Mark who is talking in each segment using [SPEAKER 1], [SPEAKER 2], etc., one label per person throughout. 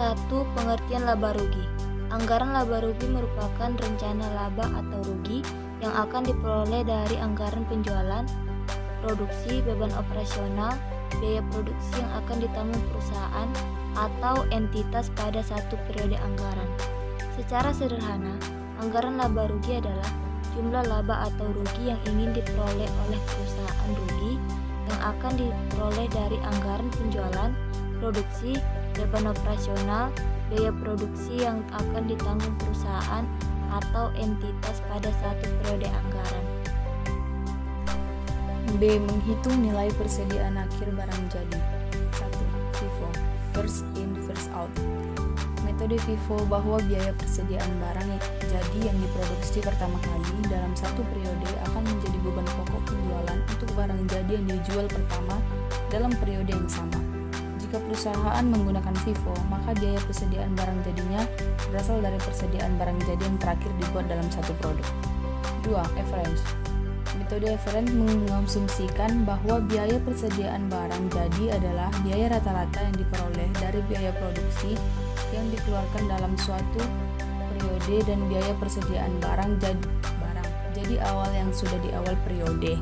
[SPEAKER 1] 1. Pengertian laba rugi. Anggaran laba rugi merupakan rencana laba atau rugi yang akan diperoleh dari anggaran penjualan, produksi, beban operasional, biaya produksi yang akan ditanggung perusahaan atau entitas pada satu periode anggaran. Secara sederhana, anggaran laba rugi adalah jumlah laba atau rugi yang ingin diperoleh oleh perusahaan rugi yang akan diperoleh dari anggaran penjualan, produksi, beban operasional, biaya produksi yang akan ditanggung perusahaan atau entitas pada satu periode anggaran.
[SPEAKER 2] B. Menghitung nilai persediaan akhir barang jadi. 1. FIFO, first in first out. Metode FIFO bahwa biaya persediaan barang jadi yang diproduksi pertama kali dalam satu periode akan menjadi beban pokok penjualan untuk barang jadi yang dijual pertama dalam periode yang sama. Jika perusahaan menggunakan FIFO, maka biaya persediaan barang jadinya berasal dari persediaan barang jadi yang terakhir dibuat dalam satu produk. 2. Average. Metode average mengasumsikan bahwa biaya persediaan barang jadi adalah biaya rata-rata yang diperoleh dari biaya produksi yang dikeluarkan dalam suatu periode dan biaya persediaan barang jadi awal yang sudah di awal periode.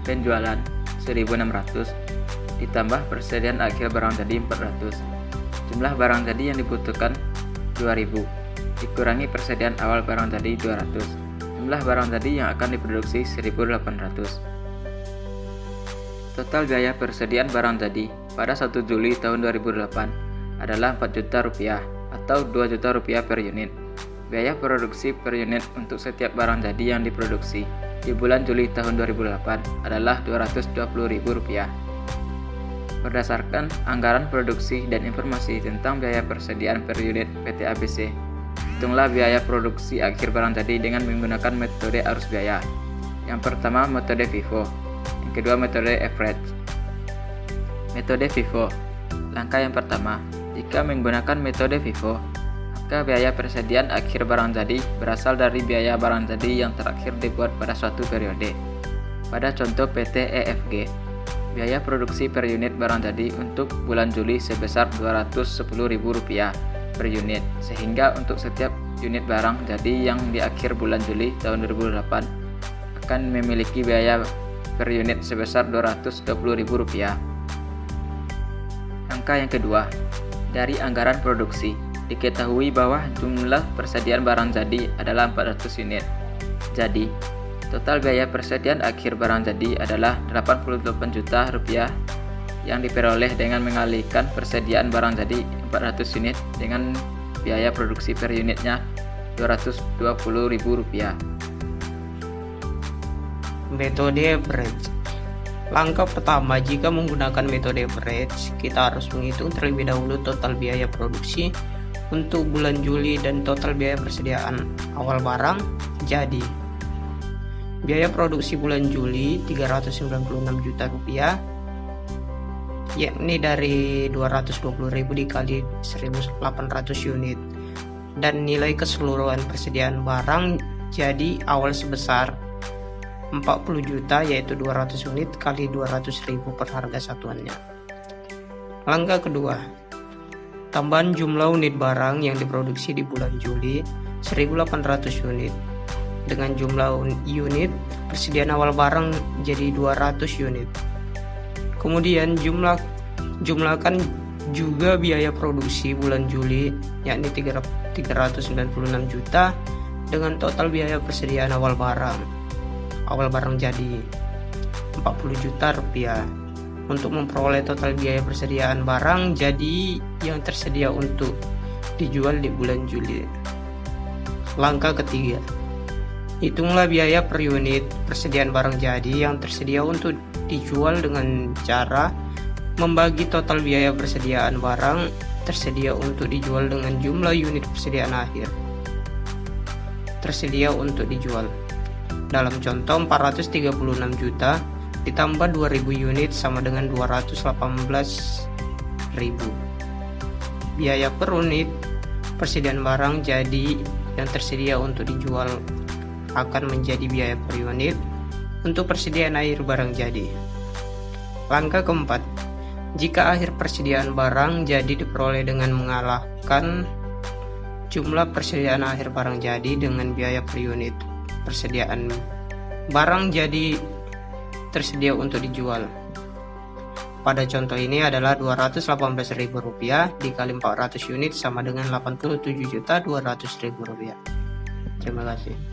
[SPEAKER 3] Penjualan 1.600 ditambah persediaan akhir barang jadi 400. Jumlah barang jadi yang dibutuhkan 2.000 dikurangi persediaan awal barang jadi 200. Jumlah barang jadi yang akan diproduksi 1.800. Total biaya persediaan barang jadi pada 1 Juli tahun 2008 adalah 4 juta rupiah atau 2 juta rupiah per unit. Biaya produksi per unit untuk setiap barang jadi yang diproduksi di bulan Juli tahun 2008 adalah Rp220.000. Berdasarkan anggaran produksi dan informasi tentang biaya persediaan per unit PT ABC, hitunglah biaya produksi akhir barang jadi dengan menggunakan metode arus biaya. Yang pertama, metode FIFO. Yang kedua, metode average. Metode FIFO. Langkah yang pertama, jika menggunakan metode FIFO, maka biaya persediaan akhir barang jadi berasal dari biaya barang jadi yang terakhir dibuat pada suatu periode. Pada contoh PT EFG, biaya produksi per unit barang jadi untuk bulan Juli sebesar Rp210.000 per unit, sehingga untuk setiap unit barang jadi yang di akhir bulan Juli tahun 2008 akan memiliki biaya per unit sebesar Rp220.000. Angka yang kedua, dari anggaran produksi, diketahui bahwa jumlah persediaan barang jadi adalah 400 unit. Jadi, total biaya persediaan akhir barang jadi adalah Rp88 juta yang diperoleh dengan mengalihkan persediaan barang jadi 400 unit dengan biaya produksi per unitnya Rp220.000.
[SPEAKER 4] Metode average. Langkah pertama, jika menggunakan metode average, kita harus menghitung terlebih dahulu total biaya produksi untuk bulan Juli dan total biaya persediaan awal barang jadi. Biaya produksi bulan Juli Rp396 juta, yakni dari 220.000 dikali 1.800 unit, dan nilai keseluruhan persediaan barang jadi awal sebesar 40 juta, yaitu 200 unit kali 200.000 per harga satuannya. Langkah kedua, tambahan jumlah unit barang yang diproduksi di bulan Juli 1.800 unit dengan jumlah unit persediaan awal barang jadi 200 unit. Kemudian jumlahkan juga biaya produksi bulan Juli, yakni 396 juta dengan total biaya persediaan awal barang jadi 40 juta rupiah untuk memperoleh total biaya persediaan barang jadi yang tersedia untuk dijual di bulan Juli. Langkah ketiga, hitunglah biaya per unit persediaan barang jadi yang tersedia untuk dijual dengan cara membagi total biaya persediaan barang tersedia untuk dijual dengan jumlah unit persediaan akhir tersedia untuk dijual. Dalam contoh 436 juta ditambah 2.000 unit sama dengan 218.000. Biaya per unit persediaan barang jadi yang tersedia untuk dijual akan menjadi biaya per unit untuk persediaan akhir barang jadi. Langkah keempat, Jika akhir persediaan barang jadi diperoleh dengan mengalahkan jumlah persediaan akhir barang jadi dengan biaya per unit persediaan barang jadi tersedia untuk dijual. Pada contoh ini adalah Rp218.000 dikali 400 unit sama dengan Rp87.200.000. Terima kasih.